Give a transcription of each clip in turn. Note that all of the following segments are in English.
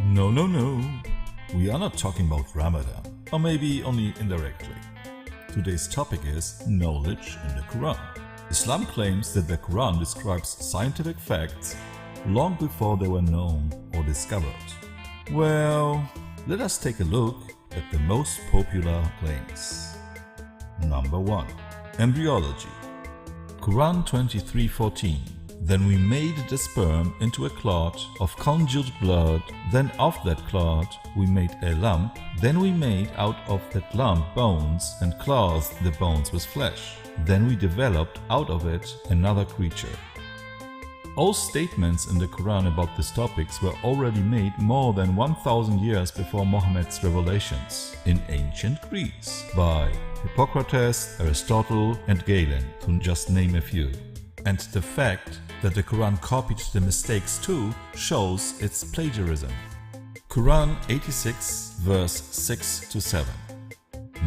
No, no, no. We are not talking about Ramadan, or maybe only indirectly. Today's topic is knowledge in the Quran. Islam claims that the Quran describes scientific facts long before they were known or discovered. Well, let us take a look at the most popular claims. Number 1. Embryology. Quran 23:14. Then we made the sperm into a clot of congealed blood, then of that clot we made a lump, then we made out of that lump bones and clothed the bones with flesh. Then we developed out of it another creature. All statements in the Quran about these topics were already made more than 1000 years before Muhammad's revelations in ancient Greece by Hippocrates, Aristotle and Galen, to just name a few. And the fact that the Quran copied the mistakes too shows its plagiarism. Quran 86 verse 6-7.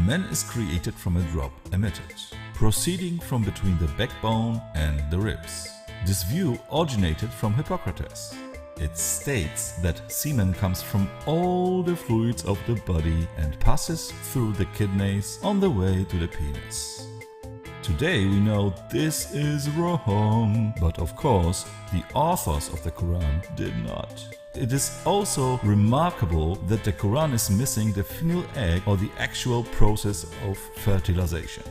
Man is created from a drop emitted, proceeding from between the backbone and the ribs. This view originated from Hippocrates. It states that semen comes from all the fluids of the body and passes through the kidneys on the way to the penis. Today we know this is wrong, but of course the authors of the Quran did not. It is also remarkable that the Quran is missing the female egg or the actual process of fertilization.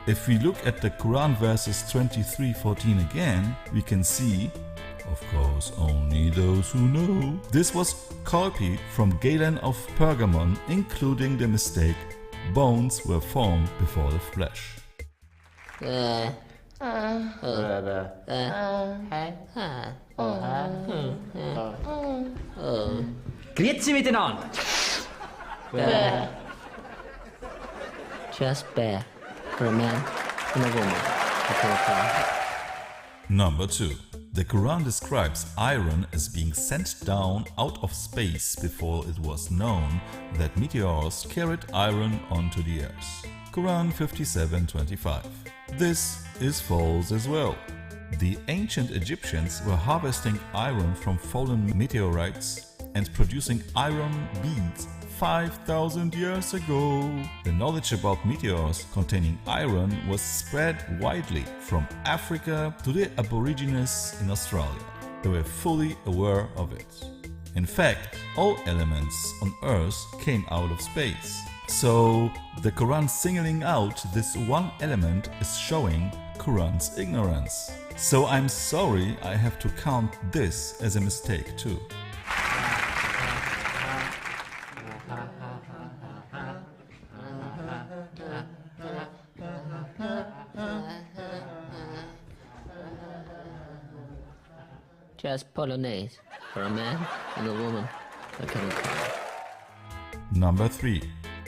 If we look at the Quran verses 23:14 again, we can see, of course only those who know, this was copied from Galen of Pergamon, including the mistake, bones were formed before the flesh. Grüezi miteinander! Just bear for a man and a woman. Number 2. The Quran describes iron as being sent down out of space before it was known that meteors carried iron onto the earth. Quran 57:25. This is false as well. The ancient Egyptians were harvesting iron from fallen meteorites and producing iron beads 5000 years ago. The knowledge about meteors containing iron was spread widely from Africa to the Aborigines in Australia. They were fully aware of it. In fact, all elements on Earth came out of space. So, the Quran singling out this one element is showing Quran's ignorance. So I'm sorry I have to count this as a mistake too. Just Polonaise for a man and a woman. Number 3.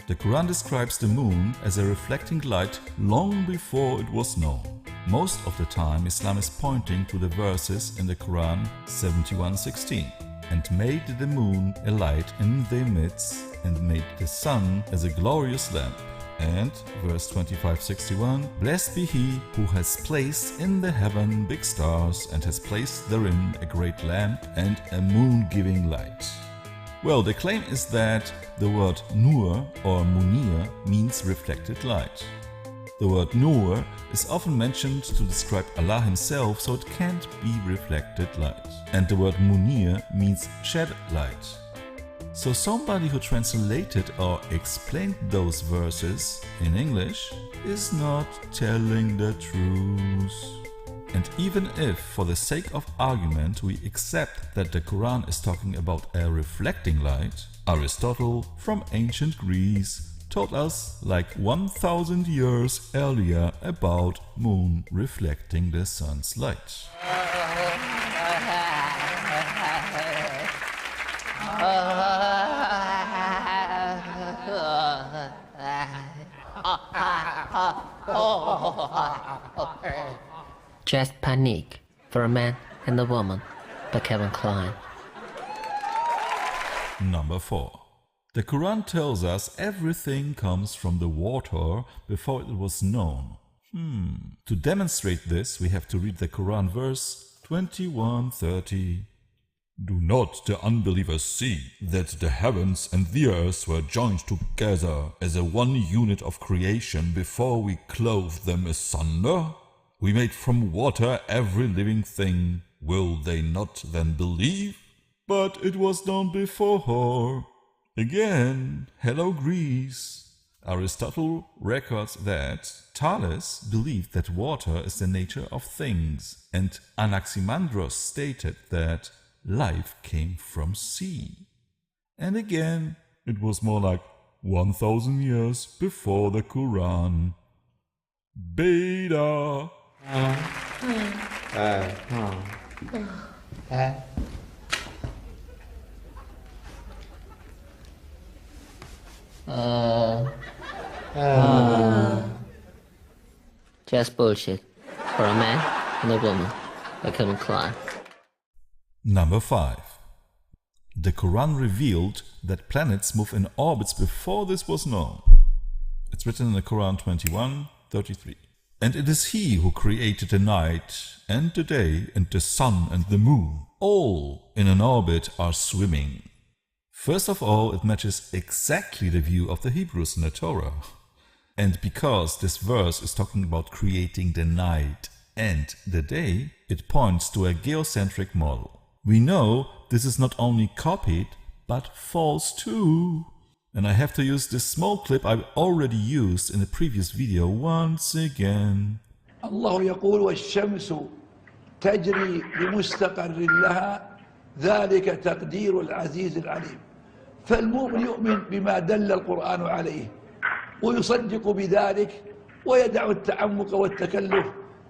The Quran describes the moon as a reflecting light long before it was known. Most of the time Islam is pointing to the verses in the Quran 71:16, and made the moon a light in their midst and made the sun as a glorious lamp. And verse 25:61, blessed be he who has placed in the heaven big stars and has placed therein a great lamp and a moon giving light. Well, the claim is that the word nur or munir means reflected light. The word nur is often mentioned to describe Allah himself, so it can't be reflected light. And the word munir means shed light. So somebody who translated or explained those verses in English is not telling the truth. And even if, for the sake of argument, we accept that the Quran is talking about a reflecting light, Aristotle from ancient Greece told us like 1000 years earlier about moon reflecting the sun's light. Just Panique for a man and a woman by Kevin Kline. Number 4. The Quran tells us everything comes from the water before it was known. To demonstrate this, we have to read the Quran verse 21:30. Do not the unbelievers see that the heavens and the earth were joined together as a one unit of creation before we clove them asunder? We made from water every living thing. Will they not then believe? But it was done before. Again, hello Greece. Aristotle records that Thales believed that water is the nature of things, and Anaxímandros stated that life came from sea. And again, it was more like 1000 years before the Quran. Beta. Just bullshit. For a man and a woman. By Calvin Klein. Number 5. The Quran revealed that planets move in orbits before this was known. It's written in the Quran 21:33. And it is He who created the night and the day and the sun and the moon. All in an orbit are swimming. First of all, it matches exactly the view of the Hebrews in the Torah. And because this verse is talking about creating the night and the day, it points to a geocentric model. We know this is not only copied, but false too. And I have to use this small clip I already used in the previous video once again. الله يقول والشمس تجري لمستقر لها ذلك تقدير العزيز العليم. فالمؤمن يؤمن بما دل القرآن عليه ويصدق بذلك ويدع التعمق والتكلف،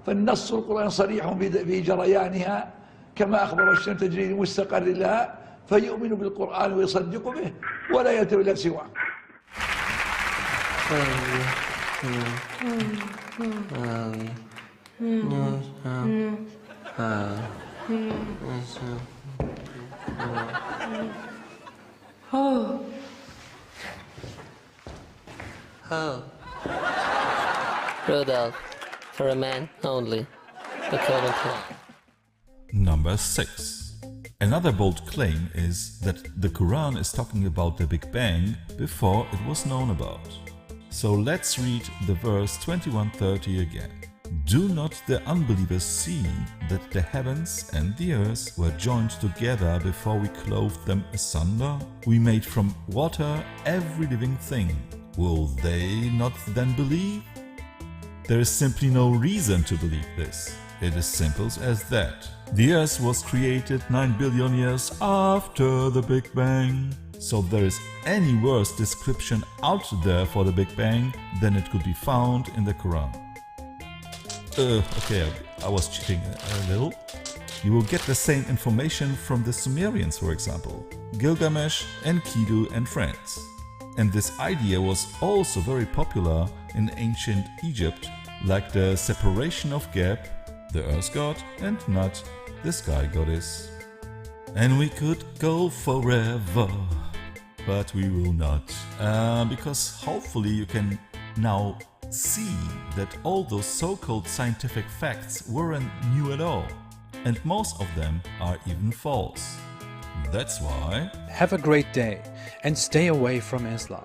فالنص القرآن صريح في جريانها كما أخبر الشمس تجري لمستقر لها، فيؤمن بالقرآن ويصدق به ولا يلتفت إلى سواه. Rudolph. For a man only. By Calvin Klein. Number 6. Another bold claim is that the Quran is talking about the Big Bang before it was known about. So let's read the verse 21:30 again. Do not the unbelievers see that the heavens and the earth were joined together before we clothed them asunder? We made from water every living thing. Will they not then believe? There is simply no reason to believe this. It is simple as that. The earth was created 9 billion years after the Big Bang. So if there is any worse description out there for the Big Bang, then it could be found in the Quran. Okay, I was cheating a little. You will get the same information from the Sumerians, for example, Gilgamesh, Enkidu and friends. And this idea was also very popular in ancient Egypt, like the separation of Geb, the earth god, and Nut, the sky goddess. And we could go forever, but we will not, because hopefully you can now see that all those so-called scientific facts weren't new at all, and most of them are even false. That's why... Have a great day and stay away from Islam.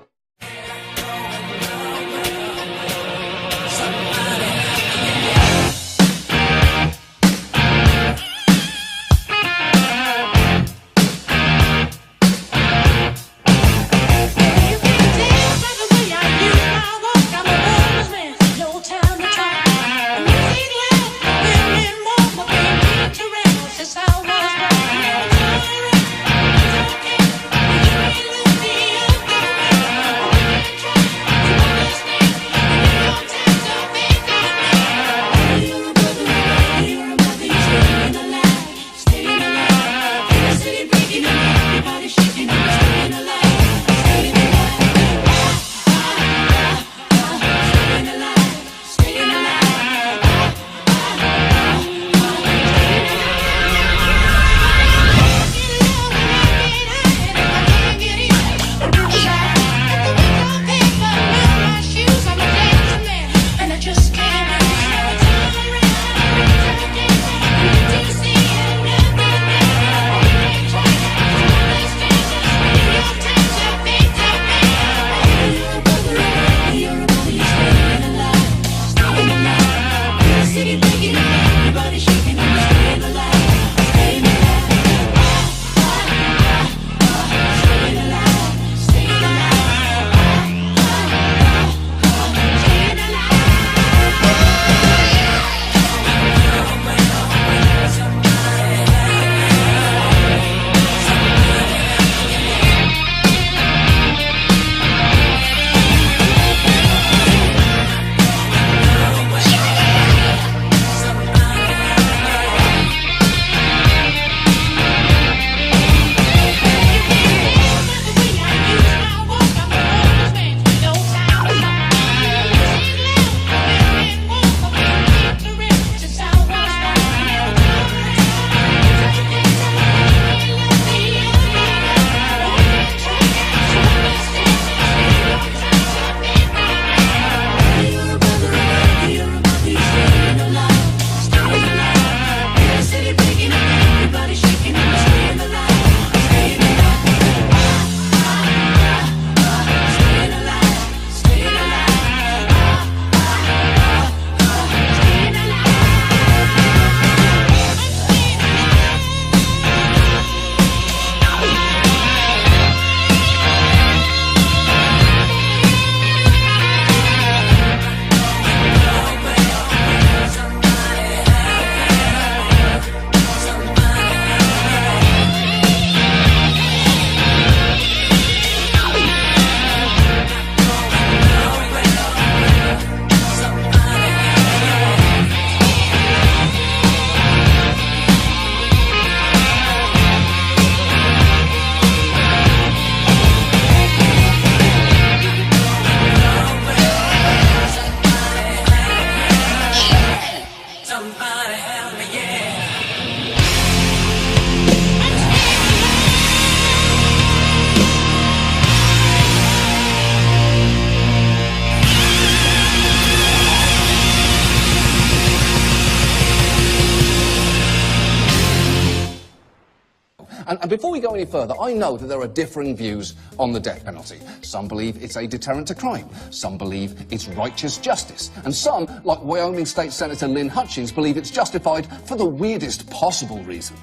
And before we go any further, I know that there are differing views on the death penalty. Some believe it's a deterrent to crime. Some believe it's righteous justice. And some, like Wyoming State Senator Lynn Hutchins, believe it's justified for the weirdest possible reason.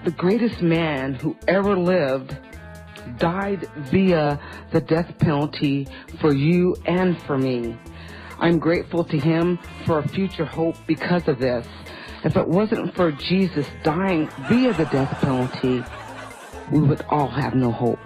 The greatest man who ever lived died via the death penalty for you and for me. I'm grateful to him for a future hope because of this. If it wasn't for Jesus dying via the death penalty, we would all have no hope.